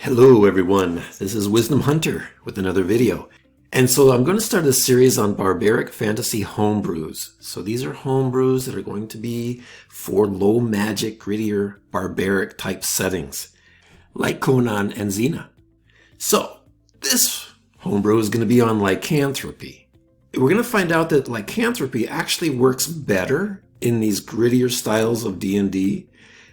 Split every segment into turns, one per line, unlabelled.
Hello everyone, this is Wisdom Hunter with another video. And so I'm going to start a series on Barbaric Fantasy homebrews. So these are homebrews that are going to be for low magic, grittier, barbaric type settings, like Conan and Xena. So this homebrew is going to be on Lycanthropy. We're going to find out that Lycanthropy actually works better in these grittier styles of D&D.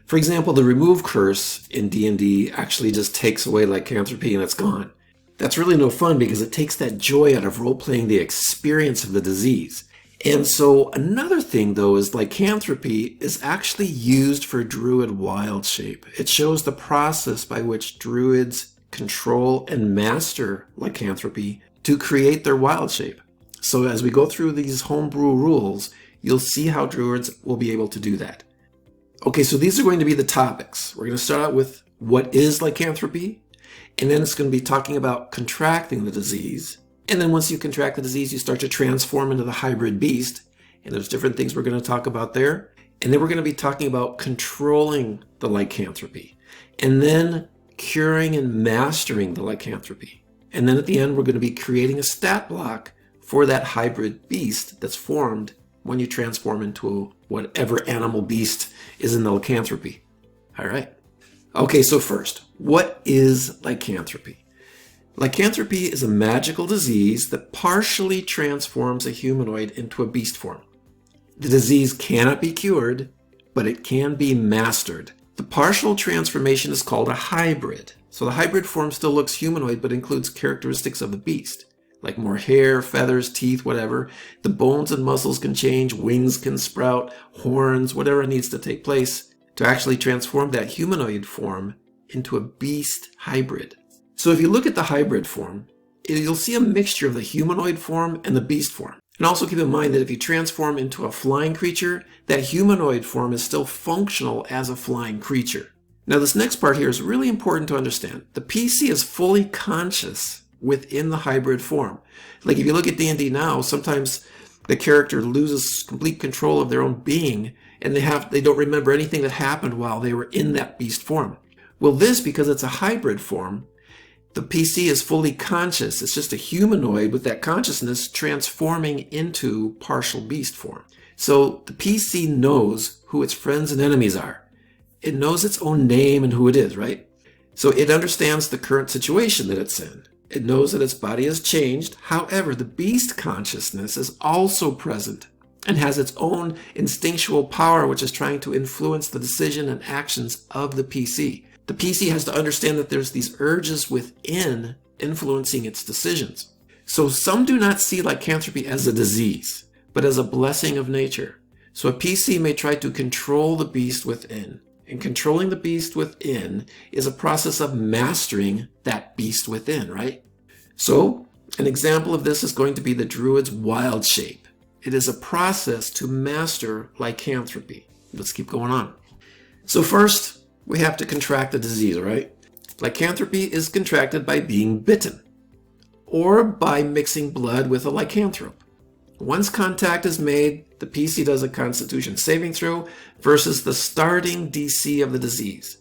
For example, the remove curse in D&D actually just takes away Lycanthropy and it's gone. That's really no fun because it takes that joy out of role-playing the experience of the disease. And so another thing though is Lycanthropy is actually used for Druid wild shape. It shows the process by which Druids control and master Lycanthropy to create their wild shape. So as we go through these homebrew rules, you'll see how Druids will be able to do that. Okay, so these are going to be the topics. We're going to start out with what is Lycanthropy, and then it's going to be talking about contracting the disease. And then once you contract the disease, you start to transform into the hybrid beast. And there's different things we're going to talk about there. And then we're going to be talking about controlling the Lycanthropy, and then curing and mastering the Lycanthropy. And then at the end, we're going to be creating a stat block for that hybrid beast that's formed when you transform into whatever animal beast is in the Lycanthropy. All right. Okay, so first, what is Lycanthropy? Lycanthropy is a magical disease that partially transforms a humanoid into a beast form. The disease cannot be cured, but it can be mastered. The partial transformation is called a hybrid. So the hybrid form still looks humanoid, but includes characteristics of the beast, like more hair, feathers, teeth, whatever. The bones and muscles can change, wings can sprout, horns, whatever needs to take place to actually transform that humanoid form into a beast hybrid. So if you look at the hybrid form, you'll see a mixture of the humanoid form and the beast form. And also keep in mind that if you transform into a flying creature, that humanoid form is still functional as a flying creature. Now this next part here is really important to understand. The PC is fully conscious within the hybrid form. Like if you look at D&D now, sometimes the character loses complete control of their own being and they don't remember anything that happened while they were in that beast form. Well, this, because it's a hybrid form, the PC is fully conscious. It's just a humanoid with that consciousness transforming into partial beast form. So the PC knows who its friends and enemies are. It knows its own name and who it is, right? So it understands the current situation that it's in. It knows that its body has changed. However, the beast consciousness is also present and has its own instinctual power, which is trying to influence the decision and actions of the PC. The PC has to understand that there's these urges within influencing its decisions. So some do not see Lycanthropy as a disease, but as a blessing of nature. So a PC may try to control the beast within. And controlling the beast within is a process of mastering that beast within, right? So an example of this is going to be the Druid's wild shape. It is a process to master Lycanthropy. Let's keep going on. So first, we have to contract the disease, right? Lycanthropy is contracted by being bitten or by mixing blood with a lycanthrope. Once contact is made, the PC does a Constitution saving throw versus the starting DC of the disease.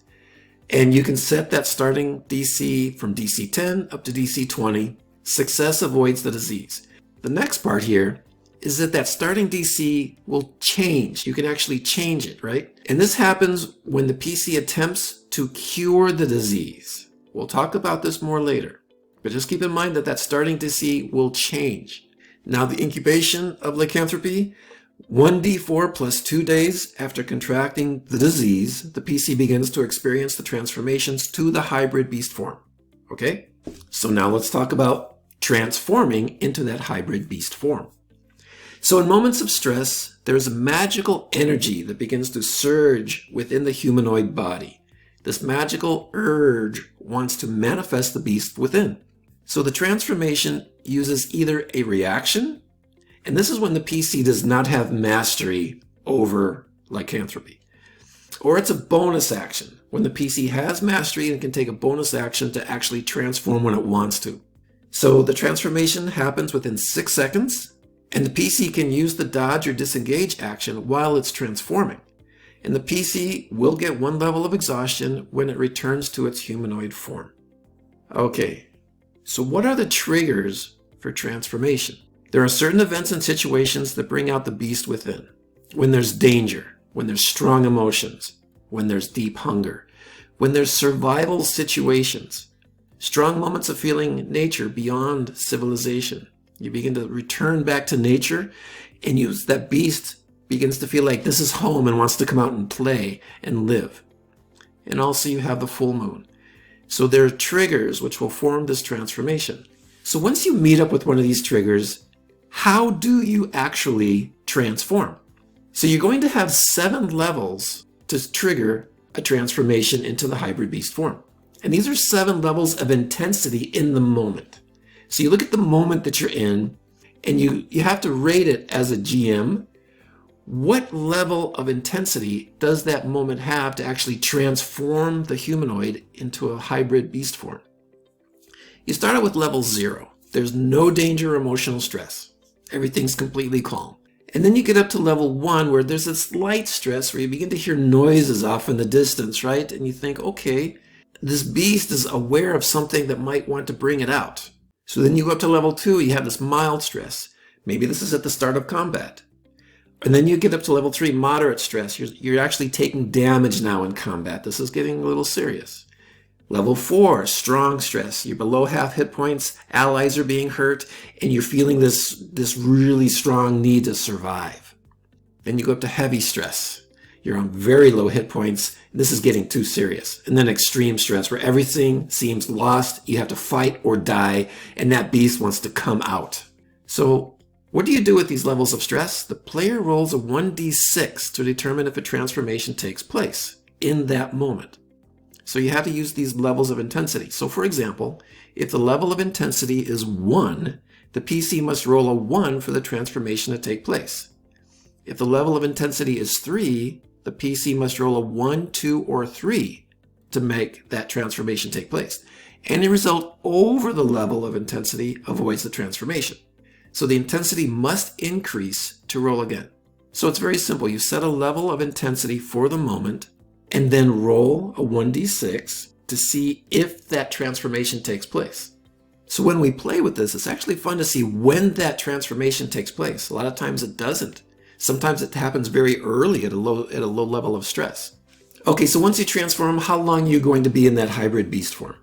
And you can set that starting DC from DC 10 up to DC 20. Success avoids the disease. The next part here is that starting DC will change. You can actually change it, right? And this happens when the PC attempts to cure the disease. We'll talk about this more later. But just keep in mind that starting DC will change. Now the incubation of Lycanthropy, 1d4 plus 2 days after contracting the disease, the PC begins to experience the transformations to the hybrid beast form. Okay? So now let's talk about transforming into that hybrid beast form. So in moments of stress, there's a magical energy that begins to surge within the humanoid body. This magical urge wants to manifest the beast within. So the transformation uses either a reaction, and this is when the PC does not have mastery over Lycanthropy, or it's a bonus action, when the PC has mastery and can take a bonus action to actually transform when it wants to. So the transformation happens within 6 seconds, and the PC can use the dodge or disengage action while it's transforming. And the PC will get 1 level of exhaustion when it returns to its humanoid form. Okay, so what are the triggers for transformation? There are certain events and situations that bring out the beast within. When there's danger, when there's strong emotions, when there's deep hunger, when there's survival situations, strong moments of feeling nature beyond civilization. You begin to return back to nature, and that beast begins to feel like this is home and wants to come out and play and live. And also you have the full moon. So there are triggers which will form this transformation. So once you meet up with one of these triggers, how do you actually transform? So you're going to have 7 levels to trigger a transformation into the hybrid beast form. And these are 7 levels of intensity in the moment. So you look at the moment that you're in, and you have to rate it as a GM. What level of intensity does that moment have to actually transform the humanoid into a hybrid beast form? You start out with level 0. There's no danger or emotional stress. Everything's completely calm. And then you get up to level 1 where there's a slight stress where you begin to hear noises off in the distance, right? And you think, okay, this beast is aware of something that might want to bring it out. So then you go up to level 2, you have this mild stress. Maybe this is at the start of combat. And then you get up to level 3, moderate stress. You're actually taking damage now in combat. This is getting a little serious. Level 4, strong stress. You're below half hit points, allies are being hurt, and you're feeling this really strong need to survive. Then you go up to heavy stress. You're on very low hit points. This is getting too serious. And then extreme stress, where everything seems lost. You have to fight or die, and that beast wants to come out. So what do you do with these levels of stress? The player rolls a 1d6 to determine if a transformation takes place in that moment. So you have to use these levels of intensity. So for example, if the level of intensity is 1, the PC must roll a 1 for the transformation to take place. If the level of intensity is 3, the PC must roll a 1, 2, or 3 to make that transformation take place. Any result over the level of intensity avoids the transformation. So the intensity must increase to roll again. So it's very simple. You set a level of intensity for the moment and then roll a 1d6 to see if that transformation takes place. So when we play with this, it's actually fun to see when that transformation takes place. A lot of times it doesn't. Sometimes it happens very early at a low level of stress. Okay, so once you transform, how long are you going to be in that hybrid beast form?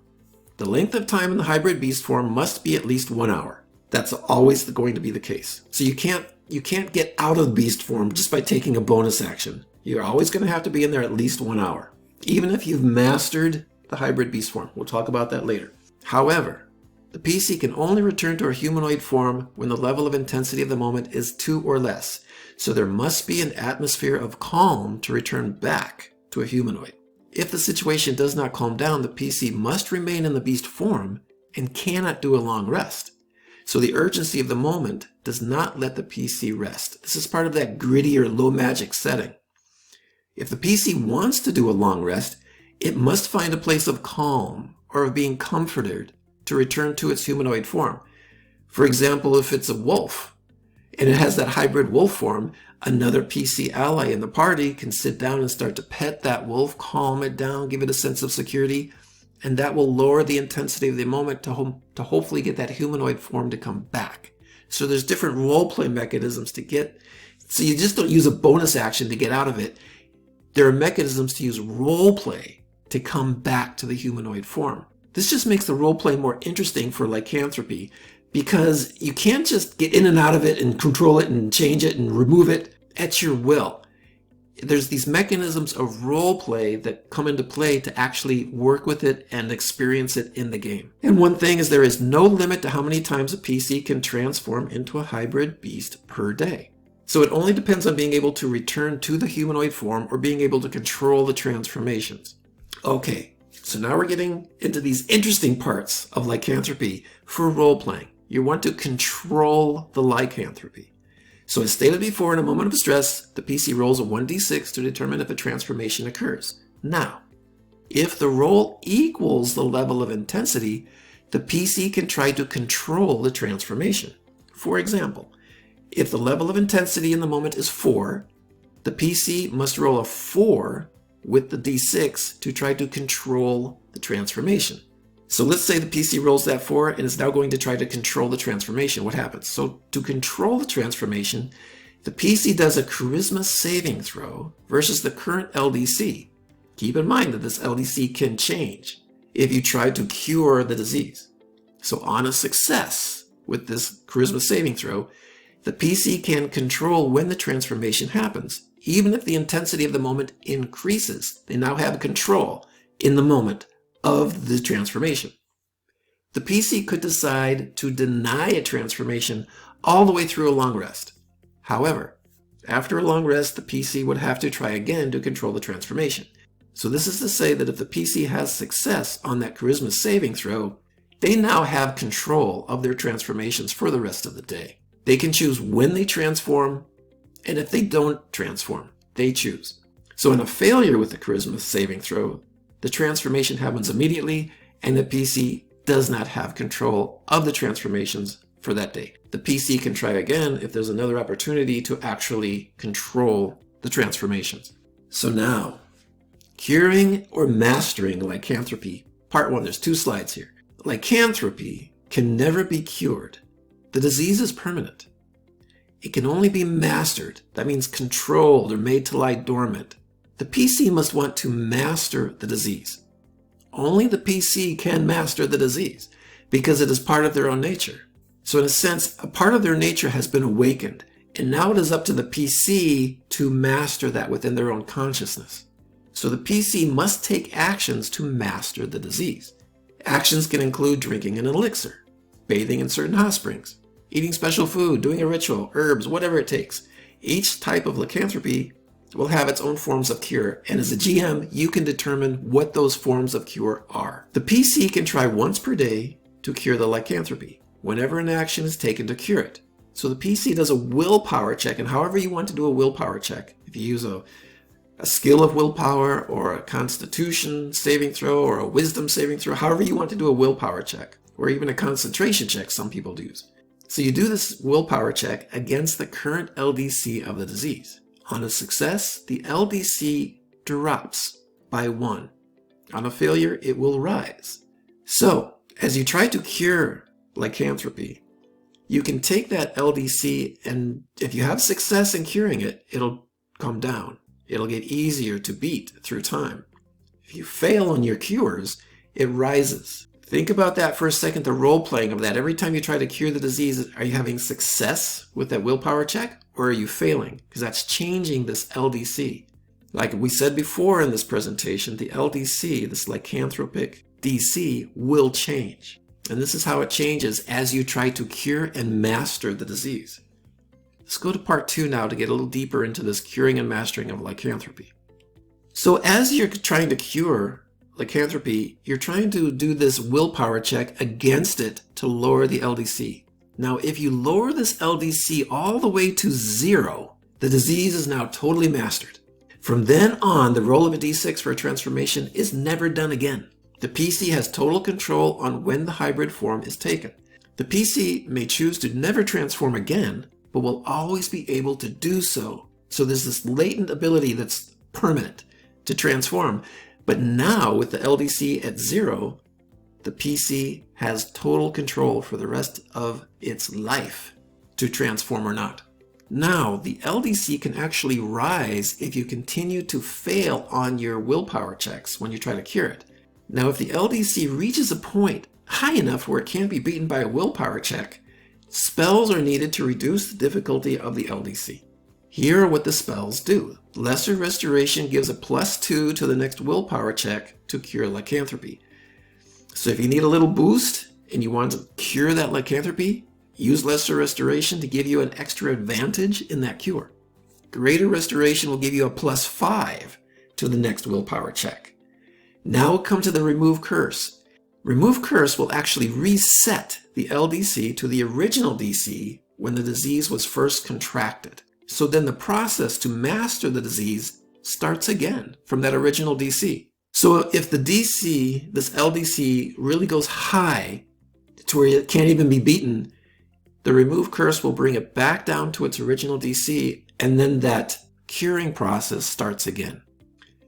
The length of time in the hybrid beast form must be at least 1 hour. That's always going to be the case. So you can't get out of beast form just by taking a bonus action. You're always going to have to be in there at least 1 hour, even if you've mastered the hybrid beast form. We'll talk about that later. However, the PC can only return to a humanoid form when the level of intensity of the moment is 2 or less. So there must be an atmosphere of calm to return back to a humanoid. If the situation does not calm down, the PC must remain in the beast form and cannot do a long rest. So the urgency of the moment does not let the PC rest. This is part of that gritty or low magic setting. If the PC wants to do a long rest, it must find a place of calm or of being comforted to return to its humanoid form. For example, if it's a wolf and it has that hybrid wolf form, another PC ally in the party can sit down and start to pet that wolf, calm it down, give it a sense of security, and that will lower the intensity of the moment to hopefully get that humanoid form to come back. So there's different role-play mechanisms to get, so you just don't use a bonus action to get out of it. There are mechanisms to use role-play to come back to the humanoid form. This just makes the role-play more interesting for Lycanthropy, because you can't just get in and out of it and control it and change it and remove it at your will. There's these mechanisms of role play that come into play to actually work with it and experience it in the game. And one thing is there is no limit to how many times a PC can transform into a hybrid beast per day. So it only depends on being able to return to the humanoid form or being able to control the transformations. Okay, so now we're getting into these interesting parts of Lycanthropy for role playing. You want to control the Lycanthropy. So as stated before, in a moment of stress, the PC rolls a 1d6 to determine if a transformation occurs. Now, if the roll equals the level of intensity, the PC can try to control the transformation. For example, if the level of intensity in the moment is 4, the PC must roll a 4 with the d6 to try to control the transformation. So let's say the PC rolls that 4 and is now going to try to control the transformation. What happens? So to control the transformation, the PC does a charisma saving throw versus the current LDC. Keep in mind that this LDC can change if you try to cure the disease. So on a success with this charisma saving throw, the PC can control when the transformation happens. Even if the intensity of the moment increases, they now have control in the moment of the transformation. The PC could decide to deny a transformation all the way through a long rest. However, after a long rest, the PC would have to try again to control the transformation. So this is to say that if the PC has success on that charisma saving throw, they now have control of their transformations for the rest of the day. They can choose when they transform, and if they don't transform, they choose. So in a failure with the charisma saving throw, the transformation happens immediately, and the PC does not have control of the transformations for that day. The PC can try again if there's another opportunity to actually control the transformations. So now, curing or mastering lycanthropy. Part 1, there's 2 slides here. Lycanthropy can never be cured. The disease is permanent. It can only be mastered. That means controlled or made to lie dormant. The PC must want to master the disease. Only the PC can master the disease because it is part of their own nature. So in a sense, a part of their nature has been awakened, and now it is up to the PC to master that within their own consciousness. So the PC must take actions to master the disease. Actions can include drinking an elixir, bathing in certain hot springs, eating special food, doing a ritual, herbs, whatever it takes. Each type of lycanthropy will have its own forms of cure, and as a GM, you can determine what those forms of cure are. The PC can try once per day to cure the lycanthropy, whenever an action is taken to cure it. So the PC does a willpower check, and however you want to do a willpower check, if you use a skill of willpower or a constitution saving throw or a wisdom saving throw, however you want to do a willpower check, or even a concentration check some people use. So you do this willpower check against the current LDC of the disease. On a success, the LDC drops by 1. On a failure, it will rise. So, as you try to cure lycanthropy, you can take that LDC, and if you have success in curing it, it'll come down. It'll get easier to beat through time. If you fail on your cures, it rises. Think about that for a second, the role-playing of that. Every time you try to cure the disease, are you having success with that willpower check, or are you failing? Because that's changing this LDC. Like we said before in this presentation, the LDC, this lycanthropic DC, will change. And this is how it changes as you try to cure and master the disease. Let's go to part 2 now to get a little deeper into this curing and mastering of lycanthropy. So as you're trying to cure lycanthropy, you're trying to do this willpower check against it to lower the LDC. Now, if you lower this LDC all the way to 0, the disease is now totally mastered. From then on, the roll of a d6 for a transformation is never done again. The PC has total control on when the hybrid form is taken. The PC may choose to never transform again, but will always be able to do so. So there's this latent ability that's permanent to transform. But now with the LDC at 0, the PC has total control for the rest of its life to transform or not. Now, the LDC can actually rise if you continue to fail on your willpower checks when you try to cure it. Now, if the LDC reaches a point high enough where it can't be beaten by a willpower check, spells are needed to reduce the difficulty of the LDC. Here are what the spells do. Lesser Restoration gives a +2 to the next willpower check to cure lycanthropy. So if you need a little boost and you want to cure that lycanthropy, use Lesser Restoration to give you an extra advantage in that cure. Greater Restoration will give you a +5 to the next willpower check. Now we'll come to the Remove Curse. Remove Curse will actually reset the LDC to the original DC when the disease was first contracted. So then the process to master the disease starts again from that original DC. So if the DC, this LDC, really goes high to where it can't even be beaten, the Remove Curse will bring it back down to its original DC, and then that curing process starts again.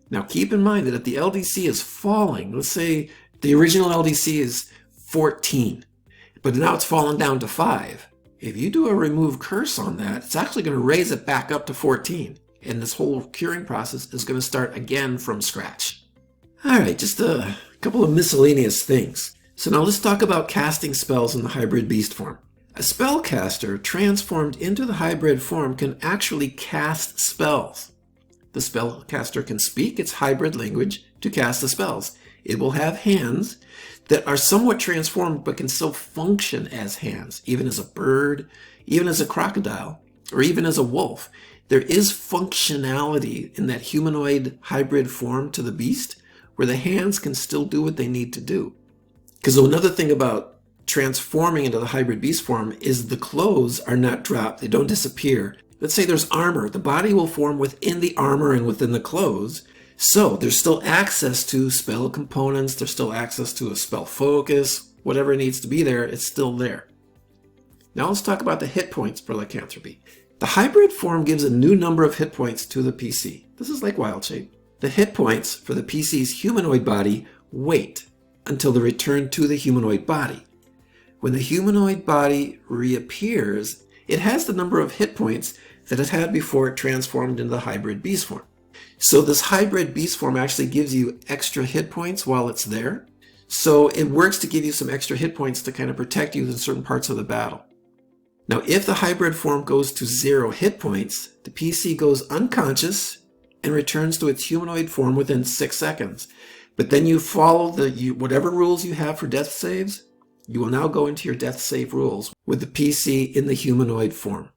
Now keep in mind that if the LDC is falling, let's say The original LDC is 14, but now it's fallen down to 5. If you do a remove curse on that, it's actually going to raise it back up to 14. And this whole curing process is going to start again from scratch. All right, just a couple of miscellaneous things. So now let's talk about casting spells in the hybrid beast form. A spellcaster transformed into the hybrid form can actually cast spells. The spellcaster can speak its hybrid language to cast the spells. It will have hands that are somewhat transformed but can still function as hands, even as a bird, even as a crocodile, or even as a wolf. There is functionality in that humanoid hybrid form to the beast where the hands can still do what they need to do. Because another thing about transforming into the hybrid beast form is the clothes are not dropped. They don't disappear. Let's say there's armor. The body will form within the armor and within the clothes. So there's still access to spell components. There's still access to a spell focus. Whatever needs to be there, it's still there. Now let's talk about the hit points for Lycanthropy. The hybrid form gives a new number of hit points to the PC. This is like Wild Shape. The hit points for the PC's humanoid body wait until the return to the humanoid body. When the humanoid body reappears, it has the number of hit points that it had before it transformed into the hybrid beast form. So this hybrid beast form actually gives you extra hit points while it's there. So it works to give you some extra hit points to kind of protect you in certain parts of the battle. Now, if the hybrid form goes to 0 hit points, the PC goes unconscious and returns to its humanoid form within 6 seconds. But then you follow whatever rules you have for death saves. You will now go into your death save rules with the PC in the humanoid form.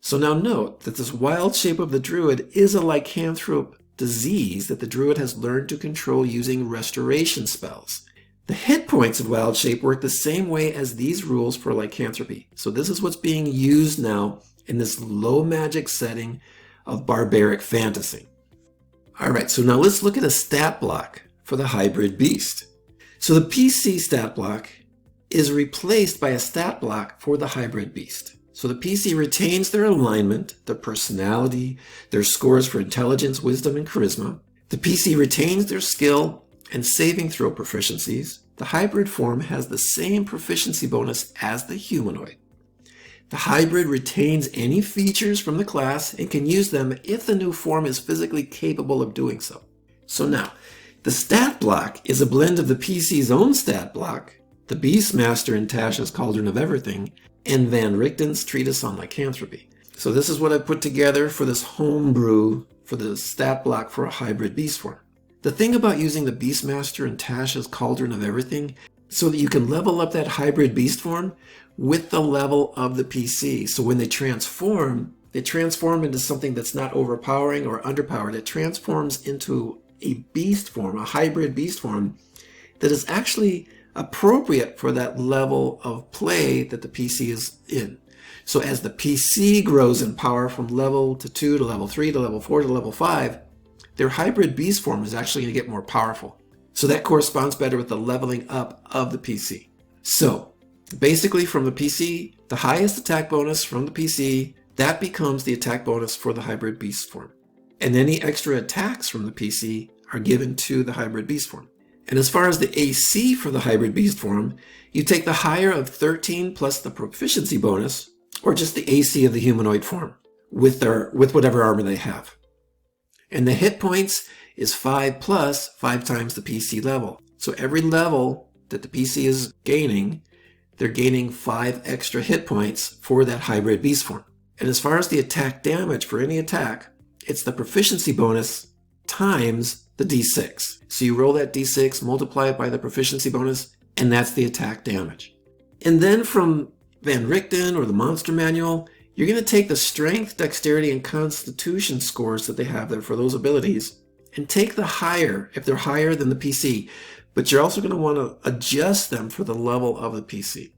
So now note that this wild shape of the druid is a lycanthrope disease that the druid has learned to control using restoration spells. The hit points of wild shape work the same way as these rules for lycanthropy. So this is what's being used now in this low magic setting of barbaric fantasy. All right, so now let's look at a stat block for the hybrid beast. So the PC stat block is replaced by a stat block for the hybrid beast. So the PC retains their alignment, their personality, their scores for intelligence, wisdom, and charisma. The PC retains their skill and saving throw proficiencies. The hybrid form has the same proficiency bonus as the humanoid. The hybrid retains any features from the class and can use them if the new form is physically capable of doing so. So now, the stat block is a blend of the PC's own stat block, the Beastmaster in Tasha's Cauldron of Everything, and Van Richten's Treatise on Lycanthropy. So this is what I put together for this homebrew for the stat block for a hybrid beast form. The thing about using the Beastmaster in Tasha's Cauldron of Everything, so that you can level up that hybrid beast form with the level of the PC. So when they transform into something that's not overpowering or underpowered. It transforms into a beast form, a hybrid beast form that is actually appropriate for that level of play that the PC is in. So as the PC grows in power from level to 2 to level 3 to level 4 to level 5, their hybrid beast form is actually going to get more powerful. So that corresponds better with the leveling up of the PC. So basically from the PC, the highest attack bonus from the PC, that becomes the attack bonus for the hybrid beast form. And any extra attacks from the PC are given to the hybrid beast form. And as far as the AC for the hybrid beast form, you take the higher of 13 plus the proficiency bonus, or just the AC of the humanoid form, with whatever armor they have. And the hit points is 5 plus 5 times the PC level. So every level that the PC is gaining, they're gaining 5 extra hit points for that hybrid beast form. And as far as the attack damage for any attack, it's the proficiency bonus times the d6. So you roll that d6, multiply it by the proficiency bonus, and that's the attack damage. And then from Van Richten or the Monster Manual, you're going to take the strength, dexterity, and constitution scores that they have there for those abilities and take the higher, if they're higher than the PC, but you're also going to want to adjust them for the level of the PC.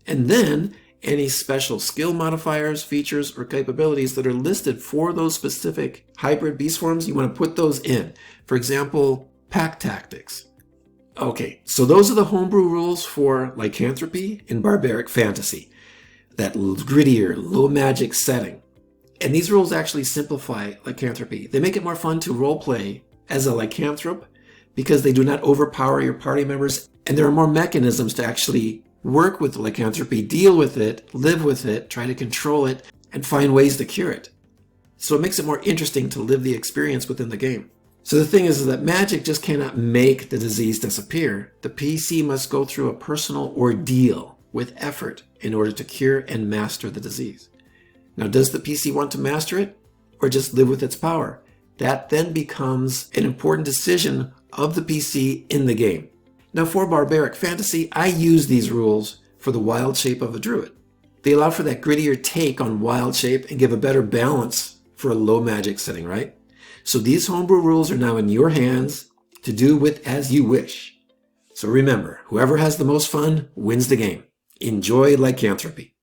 And then any special skill modifiers, features, or capabilities that are listed for those specific hybrid beast forms, you want to put those in. For example, pack tactics. Okay, so those are the homebrew rules for Lycanthropy in Barbaric Fantasy. That grittier, low magic setting. And these rules actually simplify Lycanthropy. They make it more fun to roleplay as a lycanthrope, because they do not overpower your party members, and there are more mechanisms to actually work with lycanthropy, deal with it, live with it, try to control it, and find ways to cure it. So it makes it more interesting to live the experience within the game. So the thing is that magic just cannot make the disease disappear. The PC must go through a personal ordeal with effort in order to cure and master the disease. Now, does the PC want to master it or just live with its power? That then becomes an important decision of the PC in the game. Now, for Barbaric Fantasy, I use these rules for the wild shape of a druid. They allow for that grittier take on wild shape and give a better balance for a low magic setting, right? So these homebrew rules are now in your hands to do with as you wish. So remember, whoever has the most fun wins the game. Enjoy lycanthropy.